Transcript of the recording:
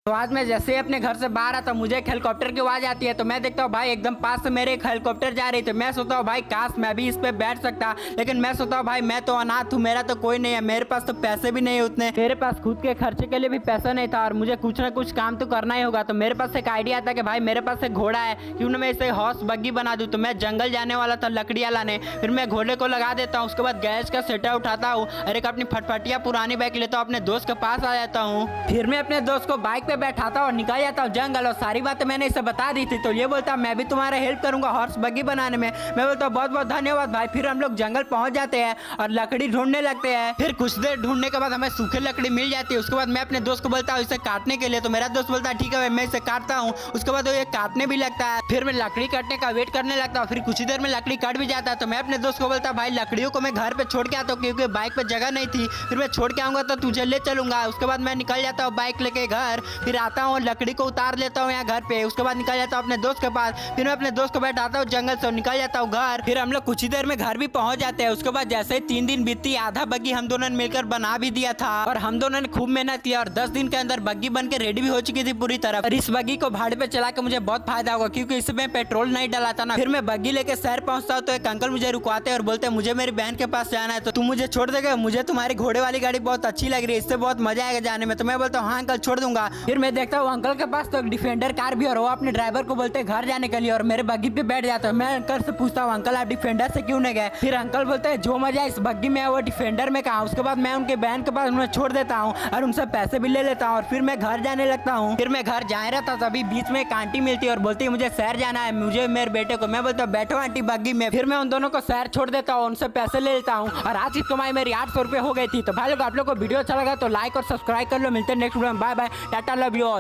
तो आज मैं जैसे ही अपने घर से बाहर आता मुझे एक हेलीकॉप्टर की आवाज आती है। तो मैं देखता हूँ भाई एकदम पास से मेरे एक हेलीकॉप्टर जा रही थी। मैं सोचता हूँ भाई काश मैं भी इस पे बैठ सकता, लेकिन मैं सोचता हूँ भाई मैं तो अनाथ हूँ, मेरा तो कोई नहीं है, मेरे पास तो पैसे भी नहीं उतने, मेरे पास खुद के खर्चे के लिए भी पैसा नहीं था और मुझे कुछ ना कुछ काम तो करना ही होगा। तो मेरे पास एक आइडिया था कि भाई मेरे पास एक घोड़ा है, क्यों ना मैं इसे हॉर्स बग्गी बना दूँ। तो मैं जंगल जाने वाला था लकड़ियाँ लाने, फिर मैं घोड़े को लगा देता हूँ, उसके बाद गैस का सेटा उठाता हूँ और एक अपनी फटफटिया पुरानी बाइक लेता हूँ, अपने दोस्त के पास आ जाता हूँ, फिर मैं अपने दोस्त को बाइक पे बैठाता हूँ और निकल जाता हूँ जंगल। और सारी बातें मैंने इसे बता दी थी। तो ये बोलता मैं भी तुम्हारा हेल्प करूंगा हॉर्स बग्गी बनाने में। मैं बोलता हूँ बहुत बहुत धन्यवाद भाई। फिर हम लोग जंगल पहुंच जाते हैं और लकड़ी ढूंढने लगते हैं। फिर कुछ देर ढूंढने के बाद हमें सूखी लकड़ी मिल जाती है। उसके बाद मैं अपने दोस्त को बोलता हूँ इसे काटने के लिए। तो मेरा दोस्त बोलता है ठीक है भाई मैं इसे काटता हूँ। उसके बाद वो ये काटने भी लगता है। फिर मैं लकड़ी काटने का वेट करने लगता हूँ। फिर कुछ ही देर में लकड़ी कट भी जाता है। तो मैं अपने दोस्त को बोलता भाई लकड़ियों को मैं घर पे छोड़ के आता हूँ, क्योंकि बाइक पे जगह नहीं थी। फिर मैं छोड़ के आऊंगा तो तुझे ले चलूंगा। उसके बाद मैं निकल जाता हूँ बाइक लेके घर। फिर आता हूँ लकड़ी को उतार लेता हूँ यहाँ घर पे। उसके बाद निकल जाता हूँ अपने दोस्त के पास। फिर मैं अपने दोस्त को बैठाता हूँ जंगल से, निकल जाता हूँ घर। फिर हम लोग कुछ ही देर में घर भी पहुंच जाते हैं। उसके बाद जैसे ही 3 दिन बीती, आधा बग्गी हम दोनों ने मिलकर बना भी दिया था और हम दोनों ने खूब मेहनत किया और 10 दिन के अंदर बग्गी बन के रेडी भी हो चुकी थी पूरी तरह। और इस बग्गी को भाड़े पे चला के मुझे बहुत फायदा होगा, क्योंकि इसमें पेट्रोल नहीं डाला था ना। फिर मैं बग्गी लेके शहर पहुंचता हूँ तो एक अंकल मुझे रुकवाते और बोलते मुझे मेरी बहन के पास जाना है, तो तू मुझे छोड़ देगा? मुझे तुम्हारी घोड़े वाली गाड़ी बहुत अच्छी लग रही है, इससे बहुत मजा आएगा जाने में। तो मैं बोलता हूँ हाँ अंकल छोड़ दूंगा। फिर मैं देखता हूँ अंकल के पास तो एक डिफेंडर कार भी और वो अपने ड्राइवर को बोलते घर जाने के लिए और मेरे बग्गी पे बैठ जाता है। मैं अंकल से पूछता हूँ अंकल आप डिफेंडर से क्यों नहीं गए? फिर अंकल बोलते हैं जो मजा इस बग्गी में है वो डिफेंडर में कहा। उसके बाद मैं उनके बहन के पास उन्हें छोड़ देता हूँ और उनसे पैसे भी ले लेता हूँ और फिर मैं घर जाने लगता हूँ। फिर मैं घर जा रहा था तभी बीच में एक आंटी मिलती है और बोलती है मुझे शहर जाना है, मुझे मेरे बेटे को। मैं बोलता हूँ बैठो आंटी बग्गी में। फिर मैं उन दोनों को शहर छोड़ देता हूँ, उनसे पैसे ले लेता हूँ और आज की कमाई मेरी 800 रुपये हो गई थी। तो भाई लोग आप लोग को वीडियो अच्छा लगा तो लाइक और सब्सक्राइब कर लो। मिलते हैं नेक्स्ट वीडियो में। Bye bye, tata, love you all.